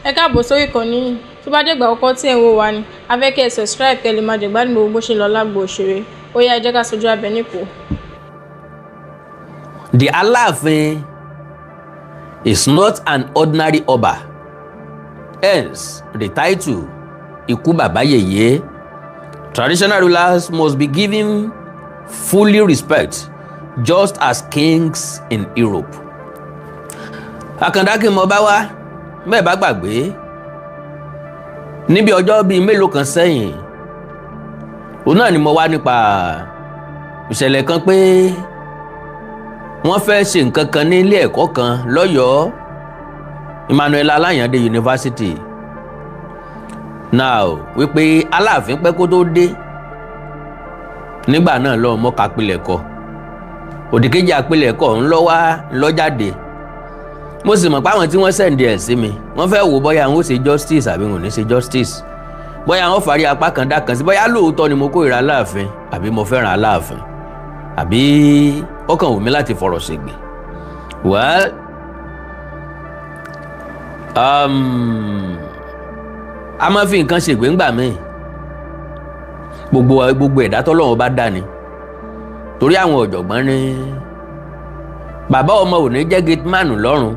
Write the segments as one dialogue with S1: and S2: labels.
S1: Ẹ káàbọ̀ sórí ìkànnì yìí. Tó bá dé ìgbà àkọ́kọ́ tí ẹ̀ ń wò wá ni, a fẹ́ kí ẹ subscribe kẹ́ lè máa jẹ ìgbádùn gbogbo bó ṣe lọ lágbo òṣèré. Ó yá, ẹ jẹ́ ká sojú abẹ nípò.
S2: The Alaafin is not an ordinary Oba. Hence, the title Iku Baba Yeye. Traditional rulers must be given fully respect, just as kings in Europe. Àkàndá kí mo bá wá bẹ́ẹ̀ bá gbàgbé níbi ọjọ́ bíi mélòó kan sẹ́yìn òun náà ni mo wá nípa ìṣẹ̀lẹ̀ kan pé wọ́n fẹ́ ṣe nǹkan kan ní ilé ẹ̀kọ́ kan lọ́yọ̀ọ́ Emmanuel Alayande University. Now wípé Alaafin pẹ́ kó tó dé nígbà náà lọ́ọ́ mọ́ka pilẹ̀kọ òdìkejì àpilẹ̀kọ ń lọ wá lọ́jáde. Mo sì mọ̀ pé àwọn tí wọ́n sẹ̀ǹdì ẹ̀ sí mi wọ́n fẹ́ wò bóyá àwọn ó ṣe justice àbí wọn ò ní ṣe justice, bóyá àwọn fàárí apá kan dá kan sí, bóyá lóòótọ́ ni mo kórìíra Alaafin àbí mo fẹ́ràn Alaafin àbí ó kàn wù mí láti fọ̀rọ̀ ṣègbè. Well, a máa fi nǹkan ṣègbè ńgbà míì, gbogbo ẹ̀dá tọ́lọ́run bá dá ni, torí àwọn ọ̀jọ̀gbọ́n ní bàbá ọmọ ò ní jẹ́ gate man lọ́rùn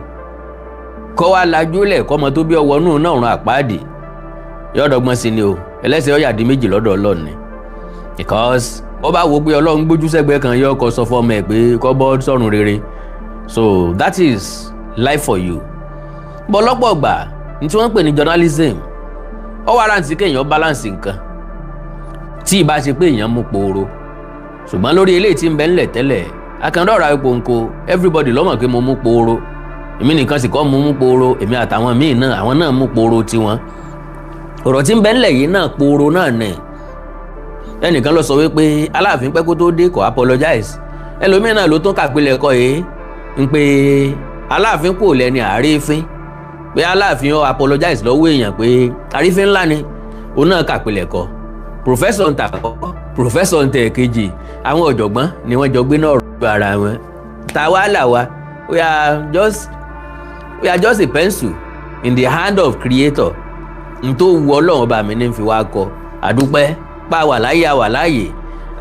S2: kọ́ wá lajúlẹ̀ kọ́mọ tó bí ọwọ́ nù náà rún àpáàdì yọ̀dọ̀gbọ́n sí ni o, ẹlẹ́sẹ̀ ọ̀yà di méjì lọ́dọ̀ Ọlọ́run ni, because ó bá wo pé Ọlọ́run gbójú sẹ́gbẹ́ kan yọ ọkọ̀ sọ fọ́mọ ẹ̀ pé kọ́ bọ́ sọ́run rere, so that is life for you. Bọ́ lọ́pọ̀ gbà ní tí wọ́n ń pè ní journalism ó wá rántí kéèyàn balance nǹkan tí ì bá ṣe pé èèyàn mú pooro, ṣùgbọ́n lórí eléyìí tí ń bẹ ńlẹ̀ tẹ́lẹ̀ akandọ́ra ipò nko everybody lọ́mọ̀ pé mo mú pooro, èmi nìkan sì kọ́ mo mú pooro, èmi àtàwọn míì náà àwọn náà mú pooro tiwọn. Ọ̀rọ̀ tí ń bẹ ńlẹ̀ yìí náà pooro náà nì. Ẹnìkan lọ sọ wípé Alaafin pẹ́ kó tó dé kó apologize, ẹlòmíì náà ló tún kàpilẹ̀kọ yìí ń pé Alaafin kò lẹ́ni àrífín, pé Alaafin ó apologize lọ́wọ́ èèyàn pé àrífín ńlá ni òun náà kàpilẹ̀kọ. Professor ń tàkọ́kọ́ professor ń tẹ̀ kejì àwọn ọ̀jọ̀gbọ́n ni wọ́n jọ gbé náà rọ̀ ara wọn. Tàwa là wa we are just a pencil in the hand of creator. N tó wu Ọlọ́run bá mi ní fi wá kọ àdúpẹ́ pa wà láyé àwà láàyè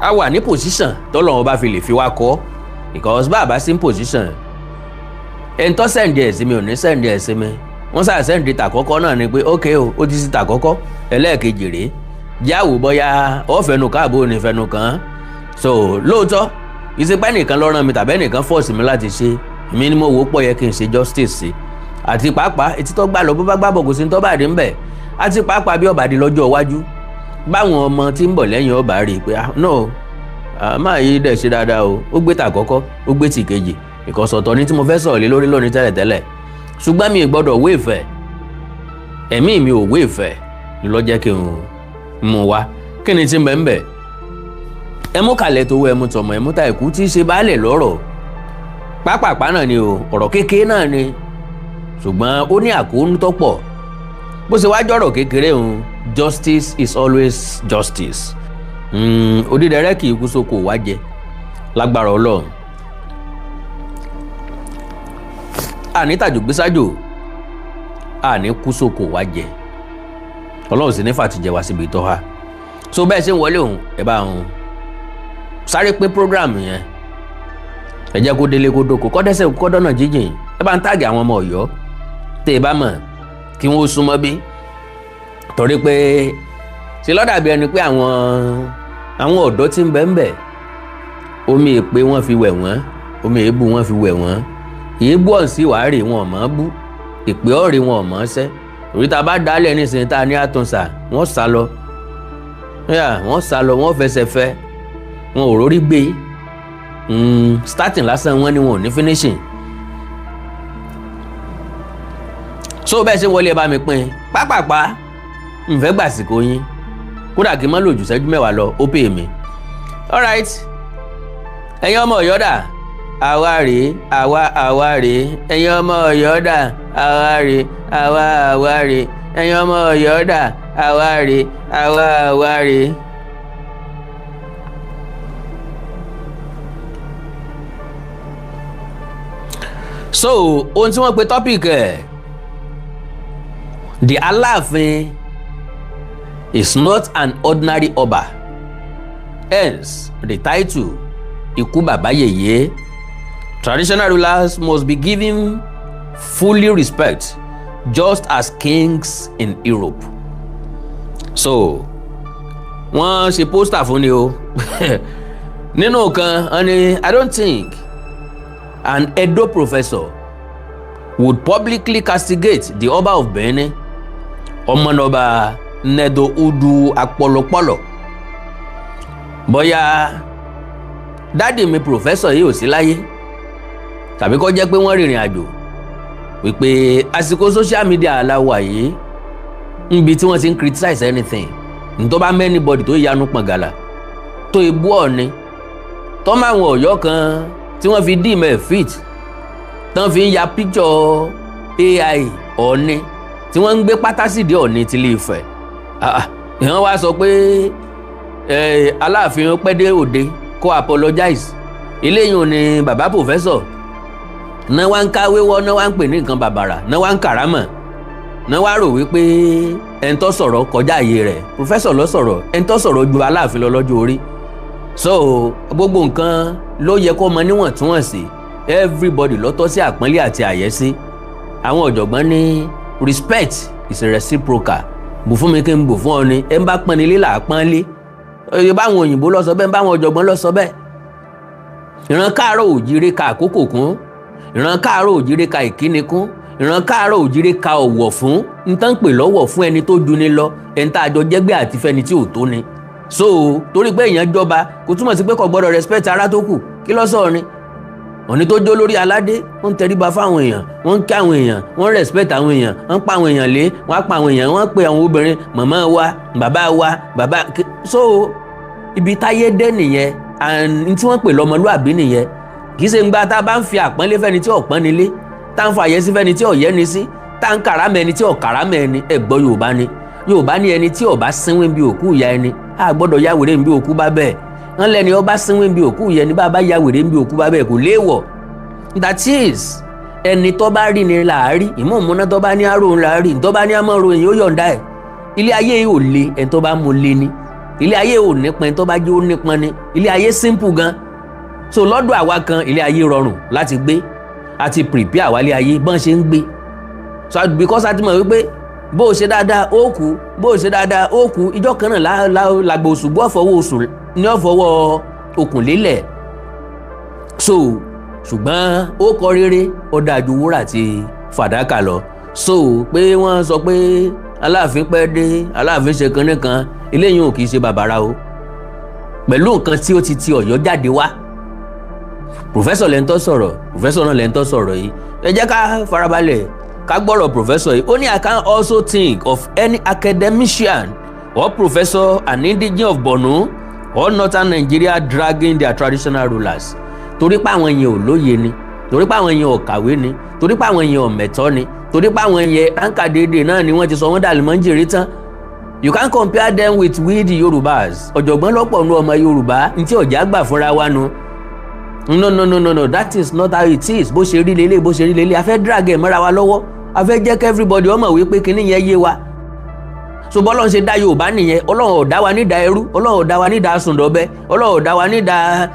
S2: a wà ní position tọ́lọ́run bá fi lè fi wá kọ́, because bàbá sí position ẹni tó sẹ́ǹdì ẹ̀ sí mi ò ní sẹ́ǹdì ẹ̀ sí mi, wọ́n sá sẹ́ǹdì tàkọ́kọ́ náà ni pé ok o ó ti sí tàkọ́kọ́ ẹlẹ́ẹ̀kejì rèé jáwò bọ́yá ó fẹnu káàbò ò ní fẹnu kàn. So lóòótọ́ ìsepẹ́ nìkan ló rán mi tàbí ẹnìkan fọ́ọ̀sì mi láti ṣe, èmi ni mo wò ó pọ̀ yẹ kí n ṣe justice sí, àti pàápàá etí tó gbà lọ bó bá gbàbọ̀ kò sí ní tó bá dé ń bẹ̀, àti pàápàá bí ọba di lọ́jọ́ iwájú báwọn ọmọ tí ń bọ̀ lẹ́yìn ọba rí i pé no máa yí dẹ̀ ṣe dáadáa o, ó gbé tàkọ́kọ́ ó gbé tì kejì, ìkọ̀sọ̀tọ̀ ní tí mo fẹ́ sọ̀rọ̀ lé lórí lónìí tẹ́lẹ̀tẹ́lẹ̀, ṣùgbọ́n mi ì gbọ́dọ̀ wé ìfẹ́, ẹ̀mí mi ò wé ìfẹ́ ni ló jẹ́ kí n mú wá. Kí ni tí ń bẹ ń bẹ̀? Ẹ mú kalẹ̀ tó wọ ẹmu tọmọ ẹmu ta ìkú tí í ṣe baálẹ̀ lọ́rọ̀ pápápá náà ni o, ọ̀rọ̀ kékeré náà ni ṣùgbọ́n ó ní àkóónú tó pọ̀. Bó ṣe wá jọ̀rọ̀ kékeré òun, justice is always justice. Odídẹrẹ́ kì í kú sóko wá jẹ lágbára Ọlọ́run. Àní tàjò gbésájò àní kú sóko wá jẹ, Ọlọ́run sì ní fàtìjẹ wá síbi tó ha. So bẹ́ẹ̀ ṣe ń wọlé òun ẹ bá òun sáré pé program yẹn ẹ jẹ́ kó délé kó dóko kọ́dẹ́sẹ̀ kọ́dọ́nà jíjìn, ẹ bá ń tàgé àwọn ọmọ Ọ̀yọ́ tẹ́ ẹ bá mọ̀ kí wọ́n súnmọ́ bí, torí pé ṣe ló dàbí ẹni pé àwọn ọ̀dọ́ tí ń bẹ ń bẹ omi èpè wọ́n fi wẹ̀ wọ́n, omi èébú wọ́n fi wẹ̀ wọ́n, èébú ọ̀sìn wàá rè wọn ò mọ̀ bú, èpè ọ̀rẹ́ wọn ò mọ̀ ṣẹ́, torí tá a bá dálẹ̀ nísìnyí tá a ní àtúnṣà wọ́n sá lọ, wọ́n sá lọ, wọ́n fẹsẹ̀ fẹ́, wọn ò rórí gbé, starting lásán wọn ni wọn ò ní finishing. So bẹ́ẹ̀ ṣe wọlé ẹ bá mi pín pápápá ǹfẹ́ gbàsìkò yín kódà kí n má lò jù ṣẹ́jú mẹ́wàá lọ ó pè mí. Alright, ẹ̀yin ọmọ Ọ̀yọ́ dà àwa rèé àwa rèé, ẹ̀yin ọmọ Ọ̀yọ́ dà àwa rèé àwa rèé, ẹ̀yin ọmọ Ọ̀yọ́ dà àwa rèé àwa rèé. So ohun tí wọ́n pe topic ẹ̀ The Alaafin is not an ordinary Oba. Hence, the title Iku Baba Yeye. Traditional rulers must be given fully respect, just as kings in Europe. So, wọ́n ṣe pósítà fún ni o. Nínú kan, I don't think an Edo professor would publicly castigate the Oba of Benin, Ọmọnọba Nedo Udu Apolopolo. Bóyá dáàdì mi professor yìí ò sí láyé, tàbí kó jẹ́ pé wọ́n rìnrìn àjò wípé àsìkò social media la wà yìí níbi tí wọ́n ti ń criticize anything tó bá mẹ́ anybody tó yanu pọ̀ngàlà tó ebú ọ̀ni tó máa wọn ọ̀yọ́ kan tí wọ́n fi dì mẹ́ fit tán fi ń ya picture AI ọ̀ni tí wọ́n ń gbé pátá sídìí ọ̀ni tí lè fẹ̀ ìhàn wá sọ pé Aláàfin pẹ́ dé òde kó apologize eléyìí ò ní bàbá professor náà wá ń káwé wọ́ náà wá ń pè ní nǹkan bàbàrà náà wá ń kàrámọ̀ náà wá rò wípé ẹni tó sọ̀rọ̀ kọjá àyè rẹ̀ professor ló sọ̀rọ̀ ẹni tó sọ̀rọ̀ ju Aláàfin lọ lọ́jọ́ orí so gbogbo nǹkan ló yẹ kó mọ níwọ̀ntúnwọ̀nsì everybody ló tọ́ sí àpọ́nlé àti àyẹ́sí àwọn ọ̀jọ̀gbọ́n ní respect is reciprocal bù fún mi kí n bù fún ọ ni ẹ ń bá pọ́nni lé là á pọ́n lé ẹ báwọn òyìnbó lọ sọ bẹ́ẹ̀ báwọn ọ̀jọ̀gbọ́n lọ sọ bẹ́ẹ̀ ìran káàárọ̀ òjíire ka àkókò kún ìran káàárọ̀ òjíire ka ìkíni kún ìran káàárọ̀ òjíire ka ọ̀wọ̀ fún n tán pè lọ́wọ̀ fún ẹni tó ju ni lọ ẹni tá a jọ jẹ́gbẹ́ àti fẹ́ni tí ò tó ni so torí pé èèyàn jọba kò túmọ̀ sí pé kò gbọ́dọ̀ respect ara tó kù kí ló sọ ni òní tó jó lórí aládé wọ́n ń tẹríba fáwọn èèyàn wọ́n ń kí àwọn èèyàn wọ́n ń respect àwọn èèyàn wọ́n ń pa àwọn èèyàn lé wọ́n á pa àwọn èèyàn wọ́n ń pe àwọn obìnrin màmá wa bàbá so ibi táyé dé nìyẹn and tí wọ́n pè lọ́mọlúàbí nìyẹn kì í ṣe ń gba tá a bá ń fi àpọ́nlé fẹ́ni tí ọ̀pọ́n ni lé tá ń fa àyẹ́sí fẹ́ni tí ọ̀yẹ́ ni sí tá ń kàrámẹ́ ẹni tí ọ̀kàrámẹ́ ẹni ẹ̀gbọ́ Yorùbá ní ẹni tí ọba sínwín bí òkú ìyá ẹni a gbọ́dọ̀ ya wèrè bí òkú bá bẹ́ẹ̀ wọ́n lẹ́ni ọba sínwín bí òkú ìyá ẹni bá ya wèrè bí òkú bá bẹ́ẹ̀ kò léèwọ̀ that is ẹni tó bá rí ni làárí ìmọ̀ọ́mọ́ná tó bá ní àrò làárí tó bá ní àmọ́ ròyìn ó yọ̀ǹda ẹ̀ ilé ayé yìí ò le ẹni tó bá mú le ni ilé ayé ò nípọn ẹni tó bá jẹ́ ó nípọn ni ilé ayé simple gan so lọ́dọ̀ àwa kan ilé ayé rọrùn láti gbé àti prepare àwa ilé ayé bọ́n ṣe ń gbé so because a ti mọ̀ wípé bó o ṣe dáadáa ó kú bó o ṣe dáadáa ó kú ìjọ kan náà làgbà oṣù bó ọ̀fọwọ́ oṣù ní ọ̀fọwọ́ okùn lélẹ̀ so ṣùgbọ́n ó kọ rere ó dáa ju wúrà àti fàdákà lọ so pé wọ́n sọ pé Aláàfin pẹ́ dé Aláàfin ṣe kan nìkan eléyìí ò kì í ṣe bàbàrà o pẹ̀lú nǹkan tí ó ti Ọ̀yọ́ jáde wá professor lẹ́ńtọ́ sọ̀rọ̀ professor náà lẹ́ńtọ́ sọ̀rọ̀ yìí ẹ jẹ́ ká farabalẹ̀ ká gbọ́rọ̀ professor yìí ó ní I can also think of any academician or professor an indigene of Borno or northern Nigeria dragging their traditional rulers torí pé àwọn yẹn ò lóye ni torí pé àwọn yẹn ò kàwé ni torí pé àwọn yẹn ò mẹ̀tọ́ ni torí pé àwọn yẹn ránkà déédéé náà ni wọ́n ti sọ wọ́n dàlú mọ́jìrì tán you can compare them with we the Yorubas ọ̀jọ̀gbọ́n lọ́pọ̀ nu ọmọ Yorùbá ntí ọ̀já gbà fúnra wa nu no that is not how it is bó ṣe rí lélẹ̀ a fẹ́ drag ẹ̀ mọ́ra wa lọ́wọ́ a fẹ́ jẹ́ kí everybody ọmọ wípé kíní yẹn yé wa so bọ́lọ́n ṣe dá Yorùbá nìyẹn Ọlọ́run ò dá wa nídàá ẹrú Ọlọ́run ò dá wa nídàá sùndọ̀bẹ Ọlọ́run ò dá wa nídàá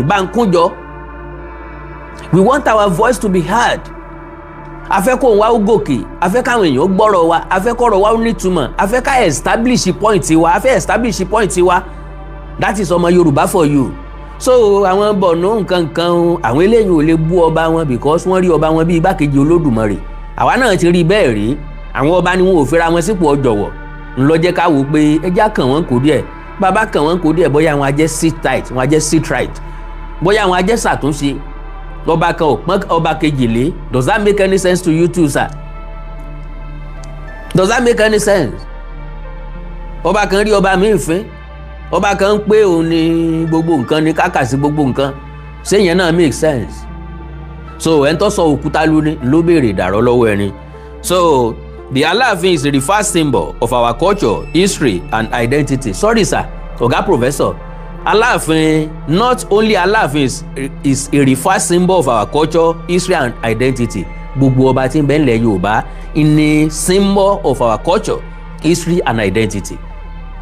S2: báńkúnjọ we want our voice to be heard a fẹ́ kó wa ó gòkè a fẹ́ káwọn èèyàn gbọ́rọ̀ wa a fẹ́ kọ́rọ̀ wa ó nítumọ̀ a fẹ́ ká establish point wa that is ọmọ Yorùbá for you so àwọn Borno nǹkan àwọn eléyìí ò lè bú ọba wọn because wọ́n rí ọba wọn bí igbákejì Olódùmarè àwa náà ti rí bẹ́ẹ̀ rí àwọn ọba ni wọn ò fẹ́ra wọn sípò ọ̀jọ̀wọ̀ ńlọ jẹ́ ká wò pé ẹjá kàn wọ́n kò díẹ̀ bàbá kàn wọ́n kò díẹ̀ bóyá àwọn ajẹ́ sit tight wọn ajẹ́ sit right bóyá àwọn ajẹ́ ṣàtúnṣe ọba kan ò pọ́n ọba kejì lé does that make any sense to you too sir does that make any sense ọba kan rí ọba míì fín ọba kan ń pé òun ni gbogbo nǹkan ni kákà sí gbogbo nǹkan ṣéyẹn náà make sense so ẹni tó sọ òkúta ló béèrè ìdàrọ́ lọ́wọ́ ẹni so the Alaafin is the reverse symbol of our culture history and identity sorry sir oga professor Alaafin not only Alaafin is a reverse symbol of our culture history and identity gbogbo ọba tí ń bẹ ńlẹ̀ Yorùbá ni symbol of our culture, history and identity.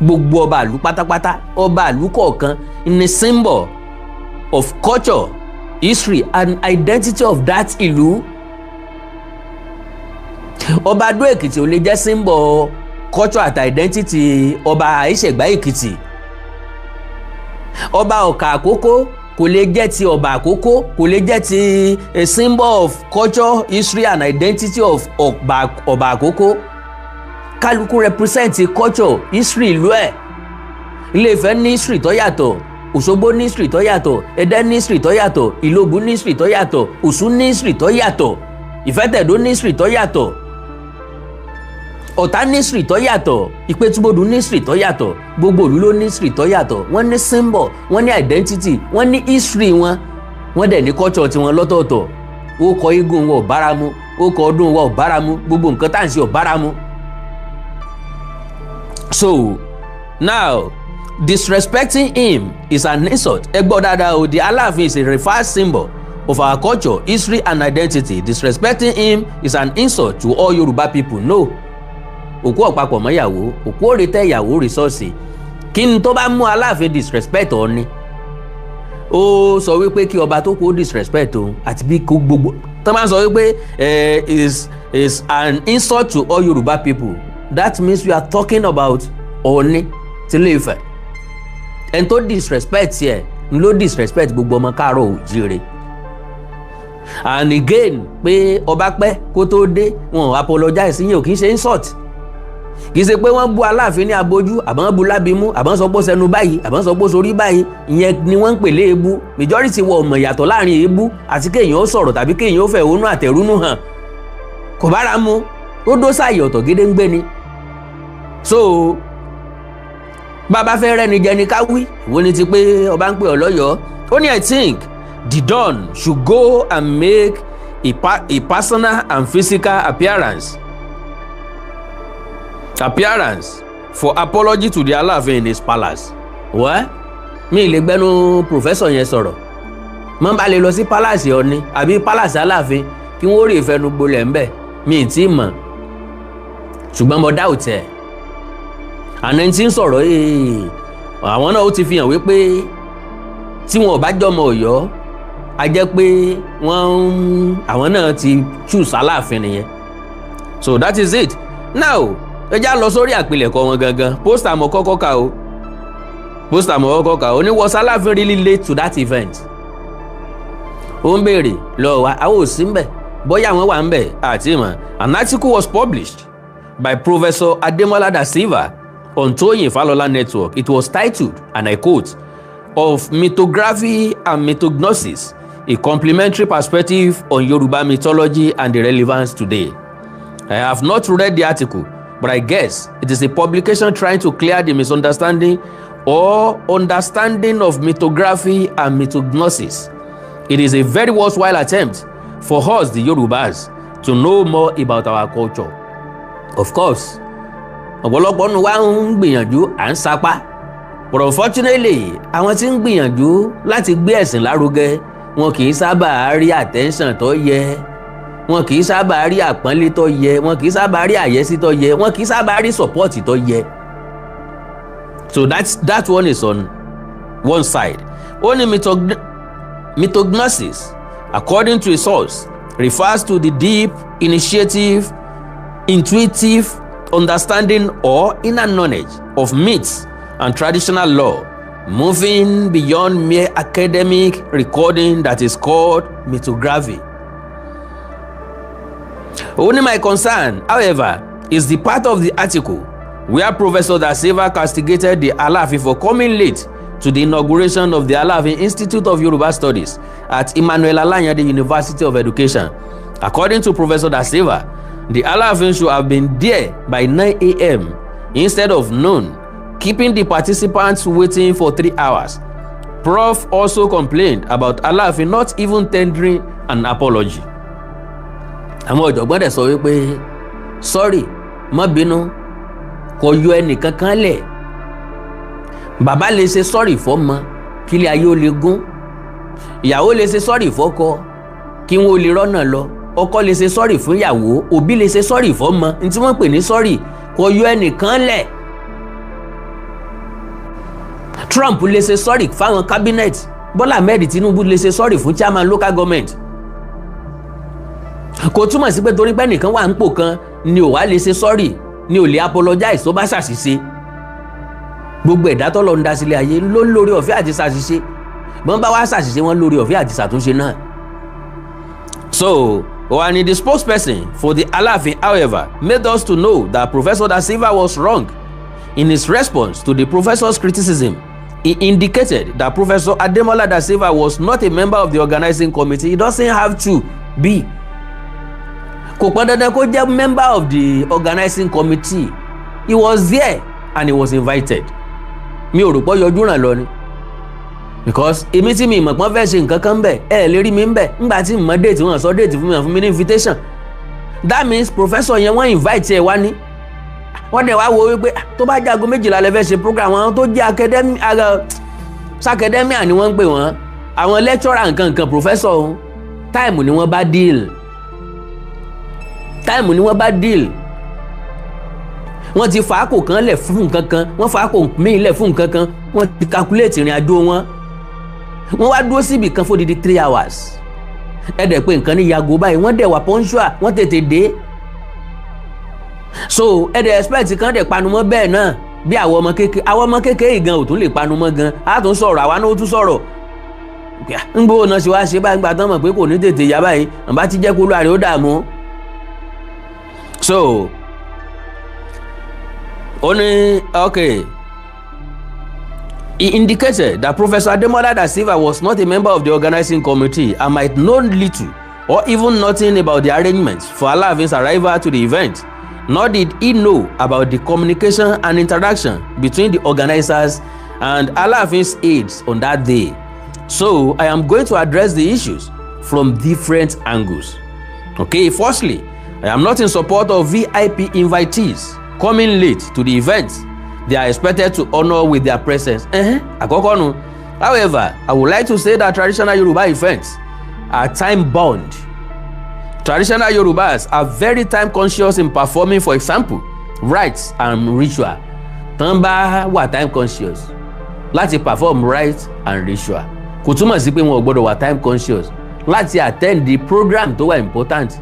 S2: Gbogbo ọba ìlú pátápátá, ọba ìlú kọ̀ọ̀kan ni symbol of culture, history and identity of that ìlú. Ọba Adó Èkìtì ò lè jẹ́ symbol culture àti identity ọba Ìṣẹ̀gbá Èkìtì. Ọba Ọ̀kà Àkókó kò lè jẹ́ ti ọba Àkókó, kò lè jẹ́ ti a symbol of culture, history and identity of ọba Àkókó. Kálukú represent culture, history ìlú ẹ̀. Ilé-Ifẹ̀ ní history tó yàtọ̀, Òṣogbo ní history tó yàtọ̀, Ẹdẹ ní history tó yàtọ̀, Ìlóbù ní history tó yàtọ̀, Ọ̀ṣun ní history tó yàtọ̀, Ìfẹ́tẹ̀dó ní history tó yàtọ̀, Ọ̀tà ní history tó yàtọ̀, Ìpẹ́tùbodù ní history tó yàtọ̀, gbogbo ìlú ló ní history tó yàtọ̀. Wọ́n ní symbol, wọ́n ní identity, wọ́n ní history wọn, wọ́n dẹ̀ ní culture tiwọn lọ́tọ̀ọ̀tọ̀. Ó kọ eégún wọn ò báramu, ó kọ ọdún wọn ò báramu, gbogbo nǹkan tá à ń ṣe ò báramu. So now disrespecting him is an insult. Ẹ gbọ́ dáadáa o, the Alaafin is a reversed symbol of our culture, history and identity. Disrespecting him is an insult to all Yoruba people. No. Òkú ọ̀pápọ̀ mọ́ ìyàwó, òkú òrè tẹ́ ìyàwó rìsọ́ọ̀sì. Kí ni tó bá mú Alaafin disrespect Ọọ̀ni? Ó sọ wípé kí ọba tó kú ó disrespect òun àti bí kó gbogbo. Tó máa ń sọ wípé is an insult to all Yoruba people. That means we are talking about Ọọ̀ni Ilé-Ifẹ̀. Ẹni tó disrespect yẹ ń ló disrespect gbogbo ọmọ Káàárọ̀ Oòjíire. And again pé ọba pẹ́ kó tó dé wọn apologize yẹn ò kì í ṣe insult. Kì í ṣe pé wọ́n bú Aláàfin ní abojú àbọ̀n bu lábimú àbọ̀n sọ pé ó sẹnu báyìí àbọ̀n sọ pé ó sorí báyìí, ìyẹn ni wọ́n ń pè lé èébú. Majority wọ ọmọ ìyàtọ̀ láàrin èébú àti kéèyàn ó sọ̀rọ̀ tàbí kéèyàn ó fẹ̀hónú àtẹ̀rúnú hàn. Kò bára mu, ó dó sáàyè ọ̀tọ̀ gédéǹgbé ni. So bàbá fẹ́ rẹ́ni jẹni ká wí, ìwọ ni ti pé ọba ń pè ọ́ lọ́yọ̀ọ́. Ó ní I think the Don should go and make a personal and physical appearance for apology to the Alaafin in his palace. Wẹ́ mi lè gbẹ́nu professor yẹn sọ̀rọ̀. Mọ́ bá lè lọ sí palace Ọọ̀ni àbí palace Aláàfin kí wọ́n rí ìfẹ́nu gbolẹ̀ ńbẹ̀, mi ì tí ì mọ̀. Ṣùgbọ́n mo doubt ẹ̀. Àná tí ń sọ̀rọ̀ àwọn náà ó ti fi hàn wípé tí wọn ò bá jọmọ Ọ̀yọ́ a jẹ́ pé àwọn náà ti choose Aláàfin nìyẹn. So that is it. Now ẹ já lọ sórí àpilẹ̀kọ wọn gangan. Post àmọ́ kọ́kọ́ kà ó. Ó ní was Alaafin really late to that event? Ó ń béèrè lọ wa àwọn ò sí ń bẹ̀ bóyá àwọn wà ń bẹ̀ àti ìmọ̀. An article was published by Professor Ademola Da Silva on Toyin Falola Network. It was titled, and I quote, "Of Mythography and Mythognosis, a complementary perspective on Yoruba mythology and the relevance today." I have not read the article, but I guess it is a publication trying to clear the misunderstanding or understanding of mythography and mythognosis. It is a very worthwhile attempt for us, the Yorubas, to know more about our culture. Of course, ọ̀pọ̀lọpọ̀ nínú wa ń gbìyànjú à ń sapá, but unfortunately àwọn tí ń gbìyànjú láti gbé ẹ̀sìn lárugẹ wọn kì í sábà rí attention tó yẹ, wọn kì í sábà rí àpọ́nlé tó yẹ, wọn kì í sábà rí àyẹ́sí tó yẹ, wọn kì í sábà rí support tó yẹ. So that one is on one side. Only mythognosis, according to a source, refers to the deep initiative, intuitive understanding or inner knowledge of myths and traditional law, moving beyond mere academic recording that is called mythography. Only my concern, however, is the part of the article where Professor Da Silva castigated the Alaafin for coming late to the inauguration of the Alaafin Institute of Yoruba Studies at Emmanuel Alayande University of Education. According to Professor Da Silva, the Alaafin should have been there by 9 a.m. instead of noon, keeping the participants waiting for 3 hours. Prof also complained about Alaafin not even tendering an apology. Àwọn ọ̀jọ̀gbọ́n dẹ̀ sọ wípé sorry, má bínú, kò yọ ẹnìkan kan lẹ̀. Bàbá lè ṣe sorry fọ́mọ kílé ayé ó lè gún. Ìyàwó lè ṣe sorry fọ́kọ kí wọ́n ó lè rọ́nà lọ. ọkọ lè ṣe sọ́ọ̀rì fún ìyàwó, òbí lè ṣe sọ́ọ̀rì fọ́mọ, ní tí wọ́n pè ní sọ́ọ̀rì kò yọ ẹnìkan lẹ̀. Trump lè ṣe sọ́ọ̀rì fáwọn cabinet, Bọ́lá Ahmed Tinubu lè ṣe sọ́ọ̀rì fún chairman local government. Kò túmọ̀ sí pé torí pé nìkan wà nípò kan ni ò wá lè ṣe sọ́ọ̀rì, ni ò lè apologize tó bá ṣàṣìṣe. Gbogbo ẹ̀dá tọ́lọ́run dá sílé ayé ló ń lórí ọ̀fẹ́ àti ṣàṣìṣe, bọ́n bá wá ṣàṣìṣe wọn lórí ọ̀fẹ́ àti ṣàtúnṣe náà. So, Oani, the spokesperson for the Alaafin, however, made us to know that Professor Da Silva was wrong. In his response to the professor's criticism, he indicated that Professor Ademola Da Silva was not a member of the organizing committee. He doesn't have to be. Kò pọn dandan kó jẹ́ member of the organizing committee. He was there and he was invited. Mi ò rò pé yọjú ràn lọ ni. Because èmi tí mi mọ̀ pọ́n fẹ́ ṣe nǹkan kan bẹ̀ ẹ lè rí mi ń bẹ̀ ńgbà tí mo déètì wọn sọ déètì fún mi ní invitation. That means professor yẹn wọ́n invite ẹ wá ní. Wọ́n dẹ̀ wá wo wípé tó bá jẹ́ aago 12 lẹ fẹ́ ṣe program àwọn tó jẹ́ academia ni wọ́n ń pè wọ́n, àwọn lecturer nǹkan professor ọ̀hún time ni wọ́n bá deal. Wọ́n ti fàákò kan lẹ̀ fún nǹkan kan, wọ́n fàákò míì lẹ̀ fún nǹkan kan, wọ́n ti calculate ìrìn àjò wọn. Wọ́n wá dúró síbì kan fún odidi 3 hours. Ẹ dẹ̀ pé nǹkan ní yago báyìí, wọ́n dẹ̀ wà punctual, wọ́n tètè dé. So ẹ dẹ̀ expect kan dẹ̀ panumọ́ bẹ́ẹ̀ náà bí àwọn ọmọ kékeré gan ò tún lè panumọ́ gan, á tún sọ̀rọ̀ àwa náà ó tún sọ̀rọ̀. Ń gbó náà ṣe wá ṣe báyìí gbà tán mọ̀ pé kò ní tètè yá báyìí, àbá ti jẹ́ kó lóore ó dààmú. So only okay. He indicated that Professor Ademola Da Silva was not a member of the organizing committee and might know little or even nothing about the arrangements for Alaafin's arrival to the event, nor did he know about the communication and interaction between the organizers and Alaafin's aides on that day. So I am going to address the issues from different angles. Okay, firstly, I am not in support of VIP invitees coming late to the event they are expected to honor with their presence. Àkọ́kọ́ nu. However, I would like to say that traditional Yoruba events are time-bound. Traditional Yorubas are very time-conscious in performing, for example, rites and ritual. Tán bá wà time-conscious láti perform rites and ritual. Kò túmọ̀ sí pé wọn ò gbọ́dọ̀ wà time-conscious láti attend the program tó wà important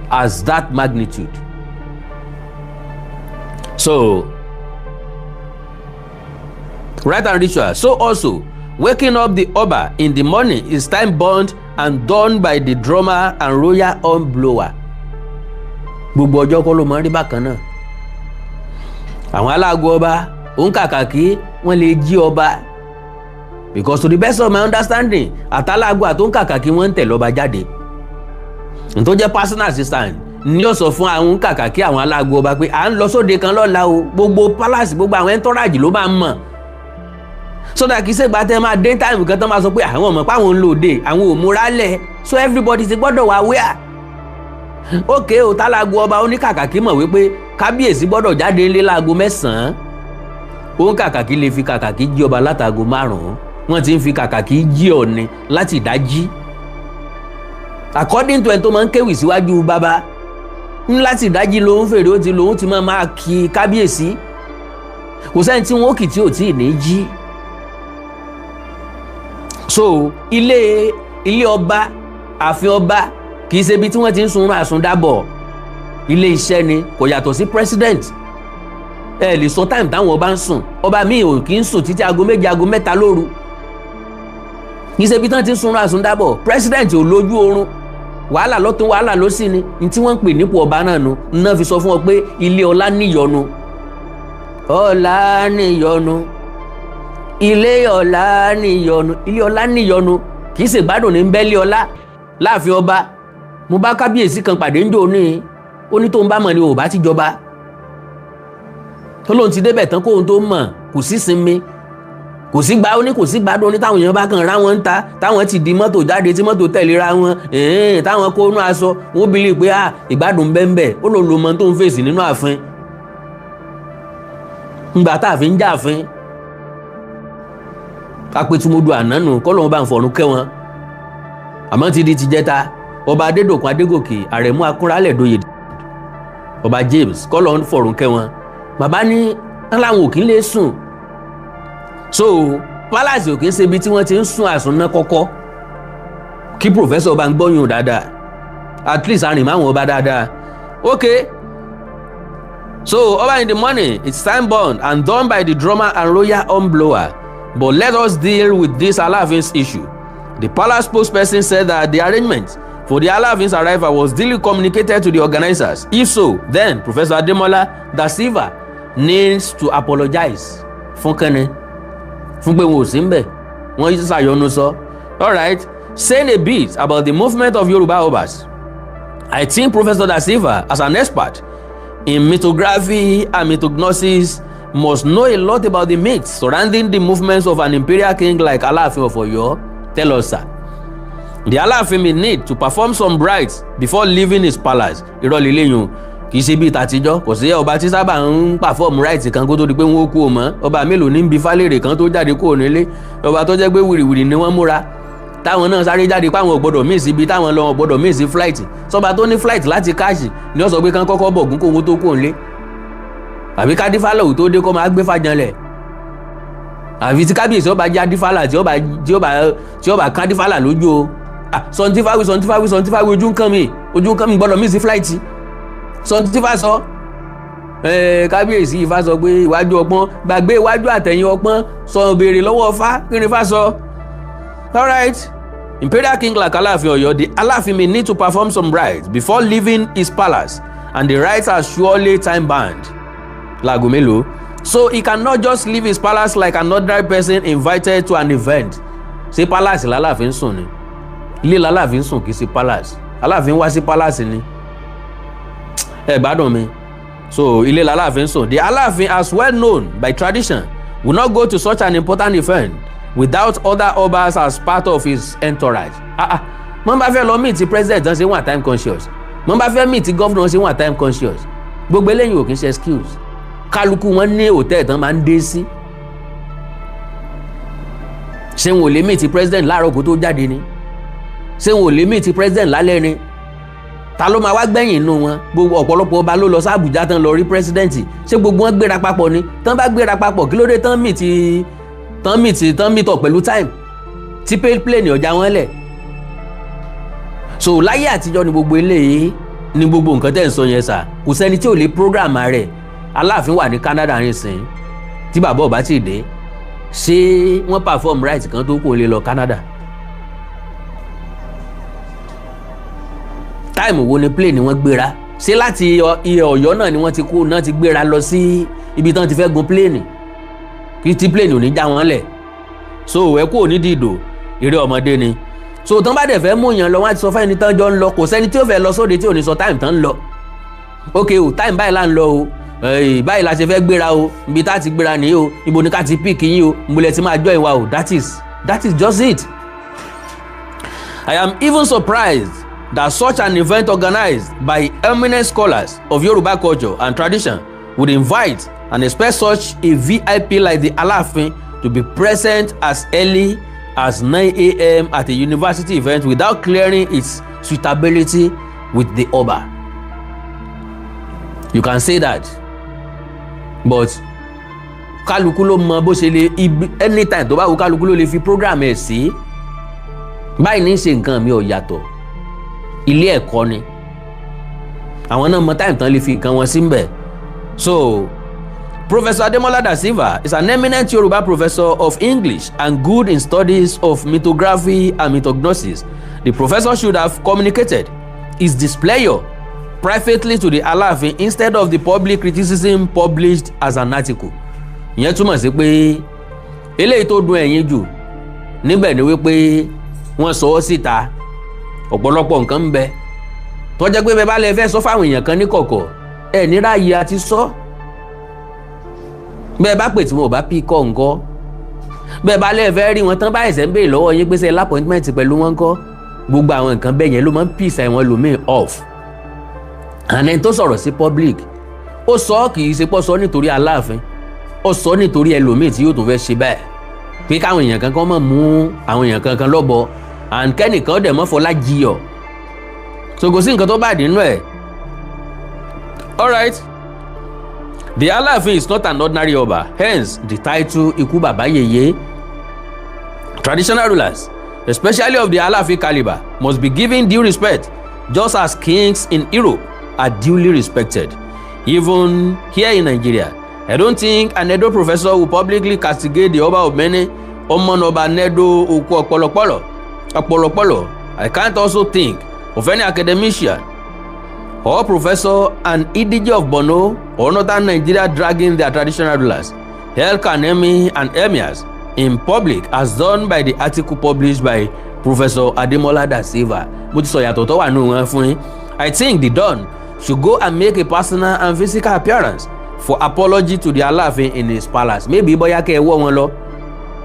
S2: as that magnitude. So, rite and ritual. So also, waking up the Oba in the morning is time-bound and done by the drummer and royal horn blower. Gbogbo ọjọ́ kọ́ ló máa ń rí bákan náà. Àwọn aláàgọ́ ọba òǹkàkàkí wọ́n lè jí ọba, because to the best of my understanding àtàlágọ́ àtòǹkàkàkí wọ́n ń tẹ̀lé ọba jáde. Tó jẹ́ personal assistant ní ó sọ fún àwọn kàkàkí àwọn aláàgọ́ ọba pé à ń lọ sóde kan lọ́la o, gbogbo palace gbogbo àwọn entourage ló máa ń mọ̀. Sódà kìí ṣègbà tẹ́ máa dé time kan tán máa sọ pé àwọn ọmọ páwọn ń lò dé àwọn ò múra lẹ̀, so everybody ti gbọ́dọ̀ wá wíà. Okay o, tálágọ́ ọba oníkàkàkí mọ̀ wípé kábíyèsí gbọ́dọ̀ jáde ńlé láago 9. Òun kàkàkí lè fi kàkàkí jí ọba látago 5. Wọ́n ti ń fi kàkàkí jí Ọọ̀ni láti ìdájí. According to ẹni tó máa ń kéwì síwájú bàbá, láti ìdájí lòun fèrè ó ti lòun ti máa kí kábíyèsí. Kò sẹ́ni tí wọ́n kì tí ò tí ì ní jí. So ilé ọba, ààfin ọba kì í ṣe ibi tí wọ́n ti ń sunrun àsundàbọ̀. Ilé iṣẹ́ ni, kò yàtọ̀ sí president. Ẹ lè sọ time táwọn ọba ń sùn, ọba míì ò kì í sùn títí aago 2 aago 3 lóru. Kì í ṣe ibi tí wọ́n ti ń sunrun àsundàbọ̀. President ò lójú oorun, wàhálà lọ́tún wàhálà lósì ni ní tí wọ́n ń pè nípò ọba náà nu. Náà fi sọ fún ọ pé ilé ọlá níyọnu. Ọlá níyọnu. Ilé ọlá níyọnu. Ilé ọlá níyọnu. Kì í ṣe gbádùn ní bẹ́lí ọlá. Láàfin ọba, mo bá kábíyèsí kan pàdé ń jò ní, ó ní tó ń bá mọ̀ ni ò bá ti jọba. Tó lóun ti débẹ̀ tán kóhun tó mọ̀, kò sí sinmi, kò sí gbádùn ní táwọn èèyàn bá kàn rá wọn ń ta, táwọn ti di mọ́tò jáde tí mọ́tò tẹ̀léra wọn, táwọn kó inú aṣọ, wọ́n bìlì pé ìgbádùn bẹ́ẹ̀ ó lòun lo mọ́ tó ń fèsì nínú ààfin. Ngbà tá àfin já àfin, apẹtùmọdù ànánu kọ́lọ́wọ́n bá ń fọ̀run kẹ́ wọn. Àmọ́ ti di ti jẹta, ọba adédọ̀kun adégòkè àrẹ̀mú akúnrálẹ̀ dòye ọba James kọ́lọ̀ ń fọ̀rùn kẹ́ wọn bàbá ní láwọn ò kí ń lè sùn so palace ò kí ń ṣe ibi tí wọ́n ti ń sùn àsùnná kọ́kọ́ kí professor bá ń gbọ́yùn dáadáa at least arìn máwọn ọba dáadáa okay so over in the morning it's time born and done by the drummer and royal horn blower but let us deal with this Alaafin's issue. The palace spokesperson said that the arrangement for the Alaafin's arrival was duly communicated to the organizers. If so, then Professor Ademola da Silva needs to apologize fún kẹ́ni fún pé wọn ò sí ńbẹ̀ wọ́n yí ṣàyọnu sọ. All right, saying a bit about the movement of Yoruba Obas, I think Professor da Silva, as an expert in mythography and mythognosis, must know a lot about the myths surrounding the movements of an imperial king like Alaafin of Oyo. Tell us, sir. The Alaafin may need to perform some rites before leaving his palace. Ìrọ̀lẹ́ lẹ́yìn kì í ṣe bíi tàtijọ́ kò sí ọba tí sábà ń perform rites kan kó tó di pé wọ́n kú o mọ́ ọba mélòó ní bí fálẹ́rẹ̀ kan tó jáde kúrò nílé ọba tó jẹ́ pé wìrìwìrì ni wọ́n múra táwọn náà sáré jáde pé àwọn ò gbọ́dọ̀ miss ibi táwọn lọ ò gbọ́dọ̀ miss flight sọba tó ní flight láti káàṣì ni ó sọ pé kán kọ́kọ́ bọ̀gún kóhun tó kúrò nílé àbí kádífálà ò tó dé kó máa gbé fàjànlẹ̀ àfi tí kábíyèsí ọba jẹ́ adífálà tí ọba kádífálà lójú o sọ̀ntífàwí ojú nǹkan mi gbọ́dọ̀ miss flight sọ̀ntífà sọ kábíyèsí Ifá sọ pé iwájú ọpọ́n gbàgbé iwájú àtẹ̀yìn ọpọ́n sọ béèrè lọ́wọ́ Ifá kí ni Ifá sọ. All right, Imperial King like Alaafin Oyo, the Alaafin may need to perform some rites before leaving his palace and the rites are surely time bound. Láago mélòó? So he cannot just leave his palace like an ordinary person invited to an event. Ṣé palace l'Alaafin sùn ni? Ilé l'Alaafin sùn kì í ṣe palace. Alaafin wá sí palace ni. Ẹ gbádùn mi. So ilé l'Alaafin sùn. The Alaafin, as well known by tradition, will not go to such an important event without other obas as part of his entourage. Wọ́n bá fẹ́ lọ meet president tán ṣe wọ́n time conscious. Wọ́n bá fẹ́ meet governor ṣe wọ́n time conscious. Gbogbo eléyìí ò kì í ṣe excuse. Kálukú wọn ní hòtẹ́ẹ̀lì tán máa ń dé sí. Ṣé wọn ò lè meet president láàárọ̀ kó tó jáde ni? Ṣé wọn ò lè meet president lálẹ́ ni? Ta ló máa wá gbẹ̀yìn inú wọn? Gbogbo ọ̀pọ̀lọpọ̀ ọba ló lọ sí Àbújá tán lọ rí president. Ṣé gbogbo wọn gbéra papọ̀ ni? Tán bá gbéra papọ̀ kí ló dé tán meet up pẹ̀lú time tí plane ọjà wọn lẹ̀. So láyé àtijọ́ ni gbogbo eléyìí ni gbogbo nǹkan tẹ̀ ń sọ yẹn sà kò sẹ́ni tí ò lè program rẹ̀. Aláàfin wà ní Canada nísìnyí tí bàbá ọba ti dé ṣé wọ́n perform right kan tó kó lè lọ Canada. Time wo ni plane wọ́n gbéra ṣé láti Ọ̀yọ́ náà ni wọ́n ti kó náà ti gbéra lọ sí ibi tán ti fẹ́ gun plane kí tí plane ò ní já wọn lẹ̀. So ẹ kú òní dìdò eré ọmọdé ni. So tán bá dẹ̀ fẹ́ mú yàn lọ wọ́n á ti sọ fẹ́ni tán jọ ń lọ kò sẹ́ni tí ó fẹ́ lọ sóde tí ò ní sọ time tán ń lọ. Ok o time báyìí là ń lọ o báyìí la ṣe fẹ́ gbéra o ibi tá ti gbéra nìyí o ibo ni ká ti pick yín o ìmùlẹ̀ ti máa join wa o that is just it. I am even surprised that such an event organized by eminent scholars of Yoruba culture and tradition would invite and expect such a VIP like the Alaafin to be present as early as 9 a.m. at a university event without clearing its suitability with the Oba. You can say that, but kálukú ló mọ bó ṣe lè anytime tó bá wù kálukú ló lè fi program ẹ̀ sí. Báyìí ní ṣe nǹkan mi ò yàtọ̀ ilé ẹ̀kọ́ ni àwọn náà mọ time tán lè fi nǹkan wọn sí mbẹ̀. So Professor Ademola da Silva is an eminent Yoruba professor of English and good in studies of mythography and mythognosis. The professor should have communicated his displeasure privately to the Alaafin instead of the public criticism published as an article. Ìyẹn túmọ̀ sí pé eléyìí tó dùn ẹ̀yin jù níbẹ̀ ni wípé wọ́n sọ ọ́ síta ọ̀pọ̀lọpọ̀ nǹkan ń bẹ tó jẹ́ pé bẹ́ẹ̀ bá lè fẹ́ sọ fáwọn èèyàn kan ní kọ̀kọ̀ ẹ̀ ní ráàyè àti sọ. Bẹ́ẹ̀ bá pè tí wọn ò bá pí kọ́ ńkọ́ bẹ́ẹ̀ bá lè fẹ́ rí wọn tán bá ẹ̀sẹ̀ ń béèrè lọ́wọ́ yín pé ṣe lápọ̀ìntmẹ́ǹt pẹ̀lú wọn ńkọ́ gbogbo àwọn nǹkan bẹ́ẹ̀ yẹn ló máa ń pìsà ẹ̀wọ̀n lòmíì off. Àná tó sọ̀rọ̀ sí public ó sọ kì í ṣe pọ́ sọ nítorí Aláàfin ó sọ nítorí ẹlòmíì tí yóò tún fẹ́ ṣe bẹ́ẹ̀ pé káwọn èèyàn kankan máa mú àwọn èèyàn kankan lọ́bọ and kẹ́nìkan dẹ̀ mọ́ fọlá jiyọ̀ so kò sí nǹkan tó bá nínú ẹ̀. Alright, the Alaafin is not an ordinary Oba, hence the title Ikú Bàbá Yèyé. Traditional rulers, especially of the Alaafin caliber, must be given due respect, just as kings in Europe are duly respected. Even here in Nigeria, I don't think an Edo professor will publicly castigate the Oba of many. Omon Oba Nedo Oku Opolopolo. I can't also think of any academician or professor and EDG of Borno or northern Nigeria dragging their traditional rulers, El Kanemi and emirs in public as done by the article published by Professor Ademola Da Silva. Mo ti sọ yàtọ̀ tó wà nínú wọn fún yín. I think the Don should go and make a personal and physical appearance for apology to the Alaafin in his palace. Maybe bóyá kẹ́ ẹ wọ́ wọn lọ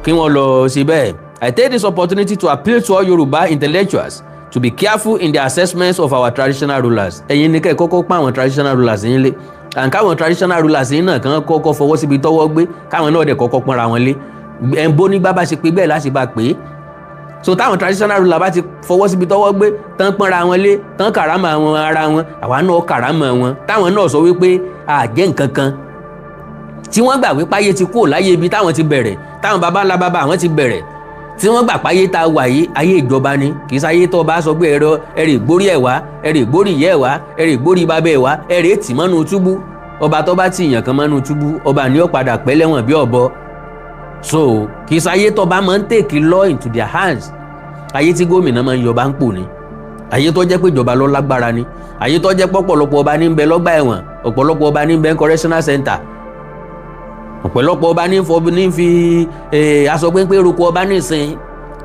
S2: kí wọ́n lọ sí bẹ́ẹ̀. I take this opportunity to appeal to all Yoruba intellectuals to be careful in the assessments of our traditional rulers. Ẹ̀yin ni kẹ́ ẹ kọ́kọ́ pa àwọn traditional rulers yín lé. And káwọn traditional rulers yín náà kàn kọ́kọ́ fọwọ́ síbi tọ́wọ́ gbé káwọn náà dẹ̀ kọ́kọ́ pọ́nra wọn lé. Ẹ̀ ń bó nígbà bá ṣe pé bẹ́ẹ̀ láti bá pé. So táwọn traditional ruler bá ti fọwọ́ síbi tọ́wọ́ gbé tán pọ́nra wọn lé tán kàrámà àwọn ara wọn àwa náà kàrámà wọn táwọn náà sọ wípé àjẹ́ nǹkan kan tí wọ́n gbà wípé ayé ti kúrò láyé ibi táwọn ti bẹ̀rẹ̀ táwọn baba ńlá baba àwọn ti bẹ̀rẹ̀ tí wọ́n gbà páyé tá a wà yìí ayé ìjọba ni kì í sáyé tó bá sọ pé ẹ̀rì ìgbórí ẹ̀ wá ẹ̀rì ìgbórí ìyẹ́ ẹ̀ wá ẹ̀rì ìgbórí bàbá ẹ̀ wá ẹ̀rì ètì mọ́nu túbú ọba tó bá ti yàn kan mọ́nu túbú ọba ní ó padà pẹ́ lẹ́wọ̀n bí ọ̀bọ. So kì í sáyé tó bá máa ń take law into their hands. Ayé tí gómìnà máa ń yọba ń pò ní ayé tó jẹ́ pé ìjọba ló lágbára ni ayé tó jẹ́ pọ̀pọ̀lọpọ̀ ọba ní ń bẹ lọ́gbà ẹ̀wọ̀n ọ̀pọ̀lọpọ̀ ọba ní ń bẹ correctional center ọ̀pọ̀lọpọ̀ ọba ní fi aṣọ péńpé roko ọba nísìn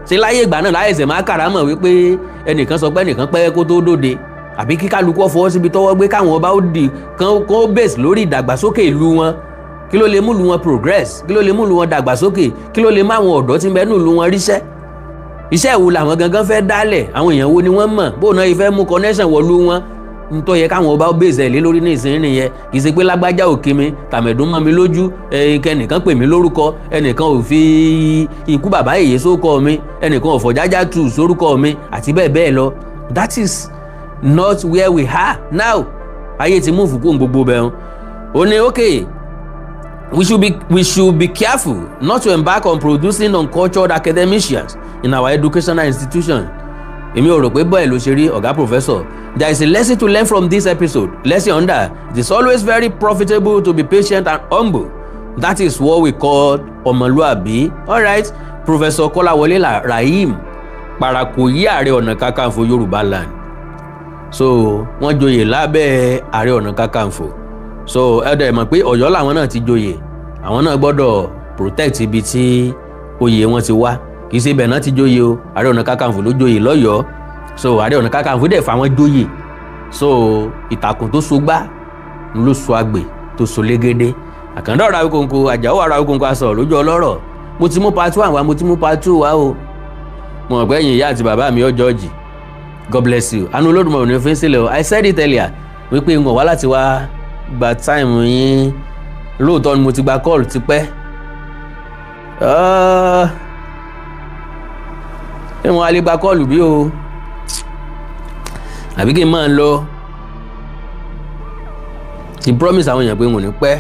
S2: ṣe láyé ìgbà náà láyé ẹsẹ̀ máa kàrámọ̀ wípé ẹnìkan sọ pé ẹnìkan pẹ́ kó tó dòde àbí kí kálukú fọwọ́ síbi tọ́wọ́ gbé káwọn ọba ó di kán base lórí ìdàgbàsókè ìlú wọn kí ló lè mú ìlú wọn progress kí ló lè mú ìlú wọn dàgbàsókè kí ló lè má àwọn ọ̀dọ́ tí ń bẹ nínú ìlú wọn ríṣẹ́ iṣẹ́ ìwo làwọn gangan fẹ́ dálẹ̀ àwọn èèyàn wo ni wọ́n mọ̀ bó náà ìfẹ́ mú connection wọ̀lú wọn nítorí yẹ káwọn ọba ó bèèzẹ̀ lé lórí ní ìsìn nìyẹn kì í ṣe pé lágbájá òkè mi tàmẹ̀dún mọ́ mi lójú ẹnìkan pè mí lórúkọ ẹnìkan ò fi ikú bàbá yèyé sórúkọ mi ẹnìkan ò fọ̀jájá tù sórúkọ mi àti bẹ́ẹ̀ bẹ́ẹ̀ lọ. That is not where we are now. Ayé ti mú fùkú gbogbo bẹ́ẹ̀ o ní okay. We should be careful not to embark on producing uncultured academicians in our educational institution. Èmi ò rò pé bọ́ẹ̀ ló ṣe rí ọ̀gá professor. There is a lesson to learn from this episode. Lesson under, it is always very profitable to be patient and humble. That is what we call ọmọlúàbí. Alright, Professor Kọ́láwọlé Rahim Parakoyi Ààrẹ Ọ̀nà Kakanfò Yorùbá land. So wọ́n joyè lábẹ́ Ààrẹ Ọ̀nà Kakanfò. So ẹ̀dẹ̀ mọ̀ pé Ọ̀yọ́ làwọn náà ti joyè àwọn náà gbọ́dọ̀ protect ibi tí oyè wọn ti wá kì í ṣe ibẹ̀ náà ti joyè o Ààrẹ Ọ̀nà Kakanfò ló joyè lọ́yọ̀ọ́ so Ààrẹ Ọ̀nà Kakanfò dẹ̀ fà wọ́n joyè so ìtàkùn tó so gbá ló so àgbè tó so légédé Àkàndá ọ̀rọ̀ Awíkóńkó Àjàó ọ̀rọ̀ Awíkóńkó aṣọ lójú ọlọ́rọ̀ mo ti mú part 1 wá mo ti mú part 2 wá o mo mọ̀ pé ẹ̀yin ìyá àti bàbá mi ọjọ́ jì God bless you àánú Olódùmarè ò ní fi sílẹ̀ o I said it earlier wípé ń wọ̀ wá láti wá gba time yín lóòótọ́ ni mo ti gba call tipẹ́ ẹ wọn a lè gba call bí o àbí kí n máa lọ ti promise àwọn èèyàn pé mo ní pẹ́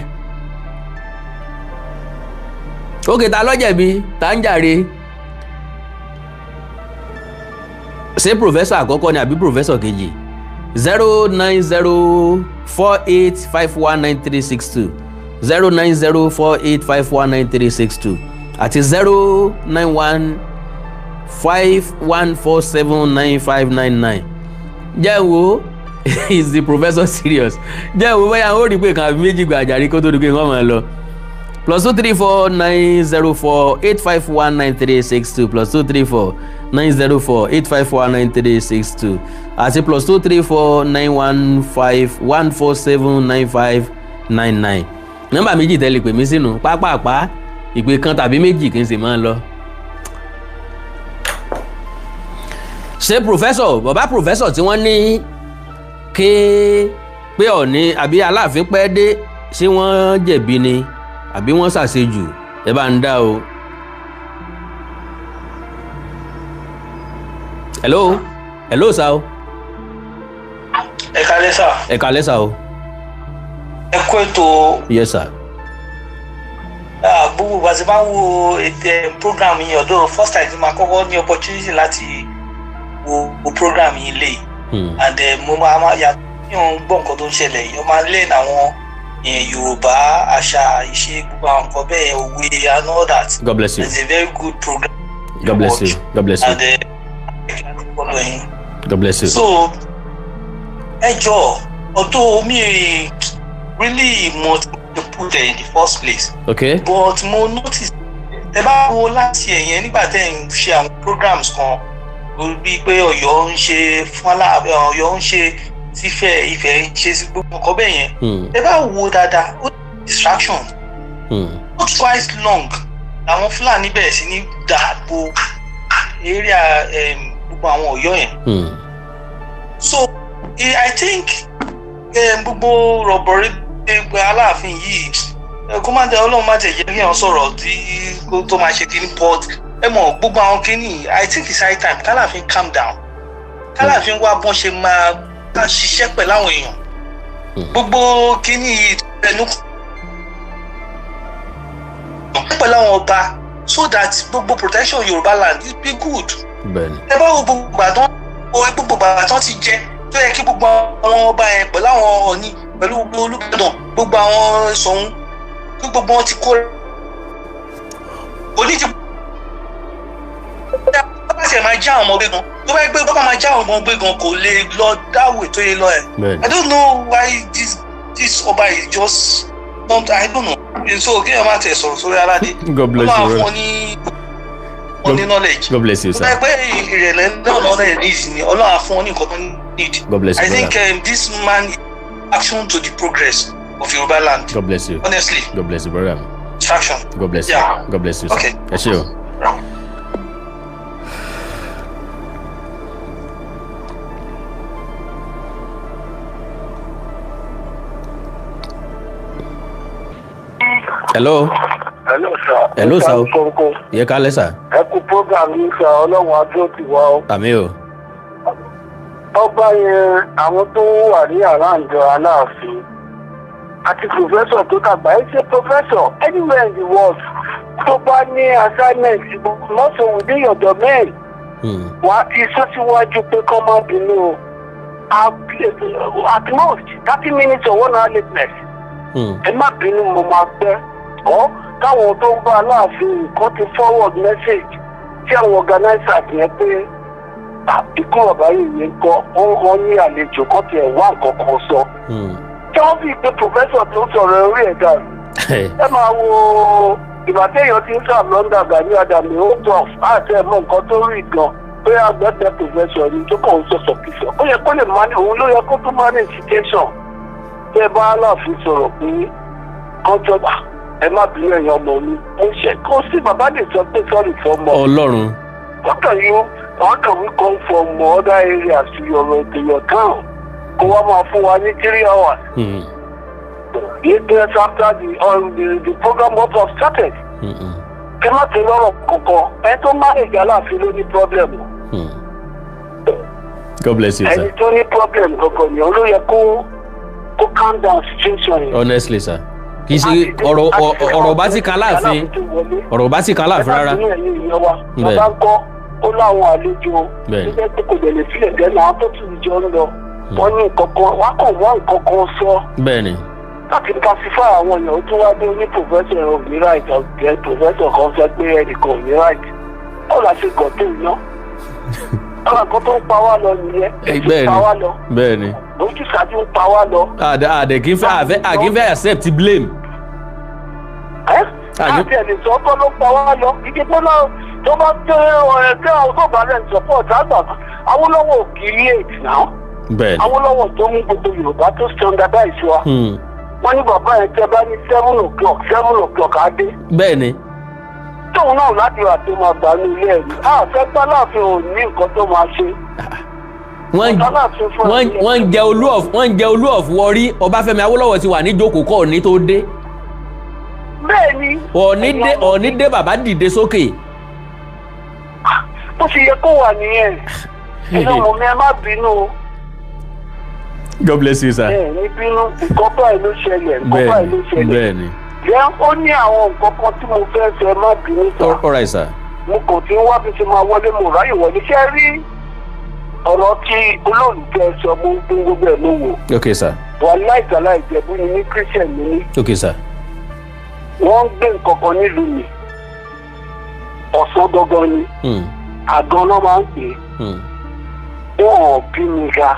S2: ókè ta lọ́jẹ̀bi ta ń jàre ṣé professor àkọ́kọ́ ni àbí professor kejì 09048519362 09048519362 àti 09151479599 jẹ́ wo is the professor serious jẹ́ wo bóyá ó rí pé kan àbí méjì gba àjàrí kó tó di pé wọ́n máa lọ +2349048519362 +2349048519362 àti +2349151479599 nọ́mbà méjì tẹ́lẹ̀ pè mí sínú pápápá ìpè kan tàbí méjì kí n sì máa lọ. ṣé professor bàbá professor tí wọ́n ní pé Ọọ̀ni àbí Aláàfin pẹ́ dé ṣé wọ́n jẹ̀bi ni àbí wọ́n ṣàṣejù ẹ bá ń dá o. hello sir o
S3: kálẹ́ sà.
S2: ẹ kálẹ́ sà o.
S3: ẹ kú ètò.
S2: yes sir.
S3: gbogbo bá ti máa ń wo ètò program yìí ọ̀dọ̀ first time ti máa kọ́kọ́ ní opportunity láti wo program yìí lè. and mo máa yàtọ̀ yàn gbọ́ nǹkan tó ń ṣẹlẹ̀ yìí wọ́n máa ń lẹ́nu àwọn Yorùbá àṣà ìṣe gbogbo àwọn nǹkan bẹ́ẹ̀ òwe and all that.
S2: God bless you.
S3: It's a very good program.
S2: God bless you. God bless you.
S3: And
S2: God bless you.
S3: So ẹ jọ̀ọ́ although me really want to put it in the first place.
S2: Okay.
S3: But mo notice ẹ bá wo láti ẹ̀yẹn nígbà tẹ́ ń ṣe àwọn programs kan bí pé Ọ̀yọ́ ń ṣe fún Alaafin Ọ̀yọ́ ń ṣe sífẹ̀ Ifẹ̀ ń ṣe sí gbogbo nǹkan bẹ́ẹ̀ yẹn ẹ bá wo dáadáa ó distraction not twice long àwọn Fúlàní bẹ̀rẹ̀ sí ní dàbò area gbogbo àwọn Ọ̀yọ́ yẹn. So I think gbogbo rọ̀bọ̀rí Alaafin yìí kó má dé Ọlọ́run má jẹ́ jẹ́ kí wọ́n sọ̀rọ̀ tí tó máa ṣe kíní port ẹ mọ̀ gbogbo àwọn kíní I think it's high time k'Alaafin calm down k'Alaafin wá bọ́n ṣe máa ṣiṣẹ́ pẹ̀lú àwọn èèyàn gbogbo kíní ẹnu pẹ̀lú àwọn ọba so that gbogbo protection Yorùbá land it be good. ẹ bá wo gbogbo àtọ́ ti jẹ́ tó yẹ kí gbogbo àwọn ọba yẹn pẹ̀lú àwọn Ọ̀ọ̀ni pẹ̀lú gbogbo Olúbàdàn gbogbo àwọn Ṣọ̀ún kí gbogbo wọn ti kó oníjì bá ṣe máa já àwọn ọmọ gbé gan tó bá gbé bá máa já àwọn ọmọ gbé gan kò lè lọ dáwò tó yẹ lọ ẹ. I don't know why this ọba is just not I don't know so kí ẹ máa tẹ̀ sọ̀rọ̀ sórí aládé.
S2: God bless you.
S3: Ọlọ́run fún ní knowledge.
S2: God bless you sir.
S3: Pé ìrẹ̀lẹ̀ náà lọ́nà needs ni Ọlọ́run fún ní nǹkan tó need.
S2: God bless you.
S3: I think this man is action to the progress of Yoruba land.
S2: God bless you.
S3: Honestly.
S2: God bless you brother.
S3: Action.
S2: God bless you.
S3: Yeah.
S2: God bless you sir.
S3: Okay.
S2: Ẹ ṣé o. Hello.
S4: Hello sir.
S2: Hello sir. Yẹ kálẹ́ sir.
S4: Ẹ kú program yìí sir Ọlọ́run adó ti wá o.
S2: Àmín o.
S4: Ọba yẹn àwọn tó wà ní àràǹjọ Aláàfin àti professor tó dàgbà ẹ ṣe professor anywhere in the world tó bá ní assignment lọ́sọ̀ within your domain. Wà á ti sọ síwájú pé kọ́ máa bínú at most 30 minutes or 1 hour lateness. Ẹ má bínú mo máa pẹ́ ọ́ káwọn tó ń bá Aláàfin kan ti forward message tí àwọn organizers yẹn pé ikú ọ̀bá yìí yẹn kọ́ wọ́n ní àlejò kan tiẹ̀ wá nǹkan kan sọ. Tí wọ́n fi pé professor tó sọ̀rọ̀ orí ẹ̀dá ẹ máa wo ìbátẹ́yàn tí ń sọ London Gani Adams ó tọ̀ àti ẹ̀mọ́ nǹkan tó rí gan pé àgbẹ̀dẹ professor ni tó kàn ń sọ̀sọ̀ kìsọ̀ ó yẹ kó lè máa ní òun ló yẹ kó tó máa ní situation tẹ́ bá Aláàfin sọ̀rọ̀ pé kọ́jọ́bà ẹ má bínú ẹ̀yàn ọmọ mi ó ń ṣe kó sí bàbá lè sọ pé sọ́ọ̀rì fọmọ. Ọlọ́run. How can we come from other areas to your town? Kó wá máa fún wa ní 3 hours. 8 days after the program was started. Kí má ti lọ́rọ̀ kankan ẹni tó manage Aláàfin ló ní problem.
S2: God bless you sir.
S4: Ẹni tó ní problem kankan ni ló yẹ kó calm down situation.
S2: Honestly sir. Kì í ṣe ọ̀rọ̀ bá ti kan Aláàfin ọ̀rọ̀ bá ti kan Aláàfin rárá.
S4: Bàbá ń kọ́ ó láwọn àlejò nígbà tó kò dẹ̀ sílẹ̀ gẹ́gẹ́ àwọn tó tún jọ ń lọ wọ́n ní nǹkankan wá kàn wá nǹkankan sọ.
S2: Bẹ́ẹ̀ni.
S4: Láti pacify àwọn èèyàn tó wá dé ní professor of the right ọ̀gẹ́ professor kan sọ pé ẹnìkan ò ní right ọ̀là ṣe gàn tó iná. Ọ̀là kan tó ń pa wá lọ nìyẹn ètò pa wá lọ.
S2: Bẹ́ẹ̀ni.
S4: Lójú ṣáájú ń pa wá lọ.
S2: Àdè kì í fẹ́ accept blame.
S4: Àti ẹ̀lẹ́ sọ ọkọ ló pa wá lọ ìdíbò náà tó bá tẹ́ ọ̀rẹ́dẹ́ àwọn tó bá rẹ̀ support àgbà Awólọ́wọ̀ create now.
S2: Bẹ́ẹ̀ni.
S4: Awólọ́wọ̀ tó mú gbogbo Yorùbá tó standardize wa. Wọ́n ní bàbá yẹn tẹ́ bá ní 7 o'clock á dé.
S2: Bẹ́ẹ̀ni.
S4: Tóun náà láti wà tó máa gbà ní ilé ẹ̀rí. Àfẹ́ Aláàfin ò ní nǹkan tó máa ṣe.
S2: Wọ́n jẹ olú of Warri Ọbáfẹ́mi Awólọ́wọ̀ ti wà ní jókòó kọ́ òní tó dé.
S4: Bẹ́ẹ̀ni.
S2: Ọ̀ní dé bàbá dìde sókè.
S4: Bó ṣe yẹ kó wà nìyẹn. Inú ọmọ mi ẹ má bínú.
S2: God bless you sir.
S4: ní bínú nǹkan báyìí ló ṣẹlẹ̀ nǹkan báyìí ló ṣẹlẹ̀.
S2: bẹ́ẹ̀ni.
S4: jẹ́ ó ní àwọn nǹkan kan tí mo fẹ́ sọ ẹ má bínú sá.
S2: all right sir.
S4: mo kàn tí ń wá bí ti máa wọlé mo ráyè wọlé ṣé rí ọ̀rọ̀ tí olólùfẹ́ sọ mo ń gbé gbogbo ẹ̀ ló wò.
S2: okay sir.
S4: wà láìsàlá ìjẹ̀bú ni ní christian mi ní.
S2: okay sir.
S4: wọ́n ń gbé nǹkan kan nílùú mi ọ̀sán gangan ni àgàn náà máa ń pè é wọn ò bí mi ga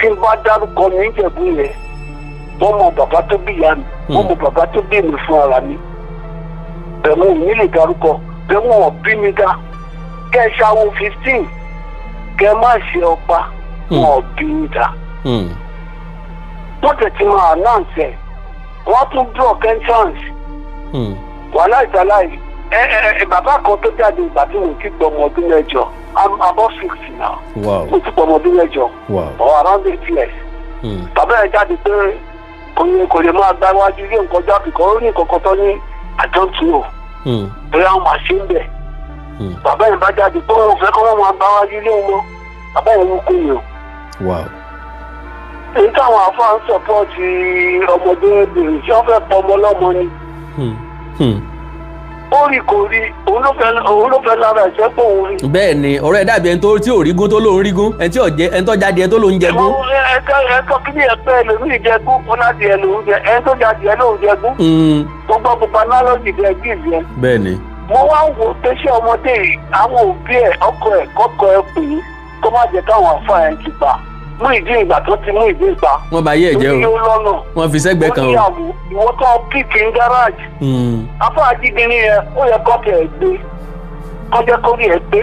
S4: tí n bá dárúkọ mi ń jẹ̀bú yẹn wọ́n mọ bàbá tó bí ìyá mi wọ́n mọ bàbá tó bí mi fún ara mi bẹ́ẹ̀ mo ní lè dárúkọ bẹ́ẹ̀ wọn ò bí mi ga kẹ́ ẹ ṣàwọ 15 kẹ́ ẹ má ṣe ọpa wọn ò bí mi ga wọ́n tẹ̀ ti máa announce ẹ̀ wọ́n tún block entrance wàhálà ìtàláyì bàbá kan tó jáde ìgbà tí mo ti gbọ́ ọmọ ọdún mẹ́jọ I'm above 60 now.
S2: Wow.
S4: mo ti gbọ́ ọmọ ọdún mẹ́jọ.
S2: Wow.
S4: or around 8 years. bàbá yẹn jáde pé kò lè máa gba iwájú ilé nǹkan jáde kan ó ní nǹkan kan tó ní àjọǹtúnò bóyá wọn máa ṣe ń bẹ̀. bàbá yẹn bá jáde pé wọn fẹ́ kọ́ wọn máa gba iwájú ilé wọn bàbá yẹn ń kú yìí o.
S2: Wow.
S4: èyí táwọn àfáà ń sọpọ́ọ̀tì ọmọdé bèrè tí wọ́n fẹ́ pọ ọmọ ọlọ́mọ ni. ó rí kò rí òun ló fẹ́ lára ẹ̀ṣẹ́ pé òun rí.
S2: bẹ́ẹ̀ ni ọ̀rọ̀ ẹ̀ dàbí ẹni tí ò rígún tó lóun rígún ẹni tí ò jẹ ẹni tó jáde ẹni tó lóun jẹgún.
S4: ẹ̀kọ́ kí ni ẹ̀pẹ́ ẹlòmíì jẹgún fúnádìí ẹ lòun jẹ ẹni tó jáde ẹ lòun jẹgún. gbogbo gbogbo analogy rẹ bí ìyẹn.
S2: bẹ́ẹ̀ ni.
S4: mo wá ń wo pé ṣé ọmọdé yìí àwọn òbí ẹ ọkọ ẹ kọkọ ẹ pè é kó má jẹ káwọn àfa ẹ ti pa mú ìdí ìgbà tó ti mú ìdí ìgbà.
S2: wọ́n bá yé ẹ̀jẹ̀ o wọ́n fi sẹ́gbẹ̀ẹ́ kan o.
S4: ìwọ tó píìkì ń gáràjì. afọ àjídìní yẹn ó yẹ kọ́kẹ́ ẹ̀ gbé kọjá kórì ẹ̀ gbé.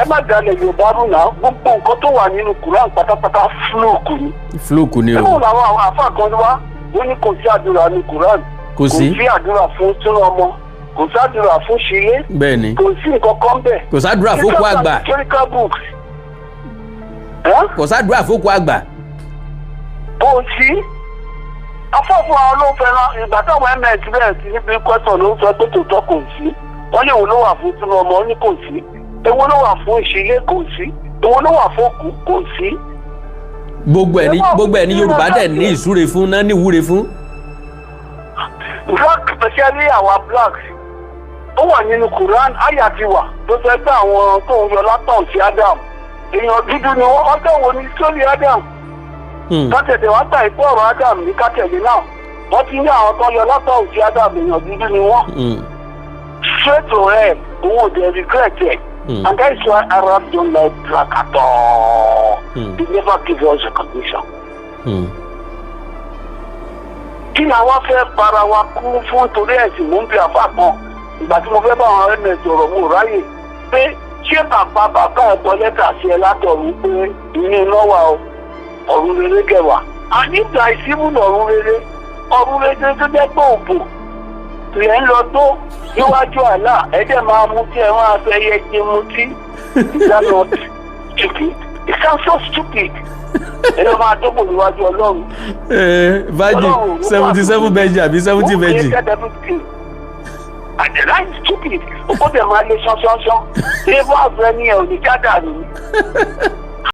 S4: ẹ má dalẹ̀ yorùbá rú náà gbogbo nǹkan tó wà nínú kuran pátápátá fúlùkù ni.
S2: fúlùkù ni o.
S4: nínú làwọn àfa kan wá ó ní kò sí àdúrà ní kuran.
S2: kò sí
S4: àdúrà fún túnú ọmọ kò sí àdúrà fún ṣílé.
S2: bẹ́ẹ̀ ni.
S4: kò sí nǹkan kan bẹ́ẹ̀.
S2: kò sí àdúrà fún kó àgbà. kò sádùúrà fókù àgbà.
S4: kò sí afọ́fún àwọn ló fẹ́ rán ìgbà táwọn ms bẹ̀rẹ̀ sí níbi kwẹ́sàn ló ń sọ pé tòótọ́ kò sí wọ́n ní èwo ló wà fún túnú ọmọ ní kò sí èwo ló wà fún ìṣílé kò sí èwo ló wà fún òkú kò sí.
S2: gbogbo ẹ̀ ní yorùbá dẹ̀ ní ìsúre fún náà ní ìwúre fún.
S4: black especially our blacks ó wà nínú quran àyà ti wà tó fẹ́ gbé àwọn tó ń yọ látọ̀ sí adam èèyàn dúdú ni wọ́n ọjọ́ wo ni sórí adam kátẹ̀tẹ̀ wá gbà ìpọ́ ọ̀rọ̀ adam ní kátẹ̀lé náà wọ́n ti ní àwọn tó yọ látọ̀ òsì adam èèyàn dúdú ni wọ́n straight to hell òun ò dẹ̀ regret it and that is why Arabs don't like black at all they never give us recognition. kí ni àwọn fẹ́ para wa kú fún torí ẹ̀sìn mú bí àfa kan ìgbà tí mo fẹ́ bá àwọn ms ọ̀rọ̀ mo ráyè pé ṣé bàbá ẹ̀kọ́ lẹ́tà sí ẹ látọ̀run pé inú iná wà o ọ̀run rere gẹ̀wà ànígbà ìsímù ọ̀run rere tó jẹ́ pé òbò lẹ́ ń lọ tó níwájú àlá ẹ̀jẹ̀ máa mú tí ẹ máa fẹ́ yẹ kí mu tí is that not stupid? It sounds so stupid. ẹ lọ máa dóbò níwájú ọlọ́run.
S2: virgin 77 bẹ́ẹ̀jì àbí 70 bẹ́ẹ̀jì.
S4: àdẹ̀rà is stupid ó kó dẹ̀ máa lé ṣánṣánṣán ṣé bá ọ̀fẹ́ ní ẹ̀ ò ní jáde àná.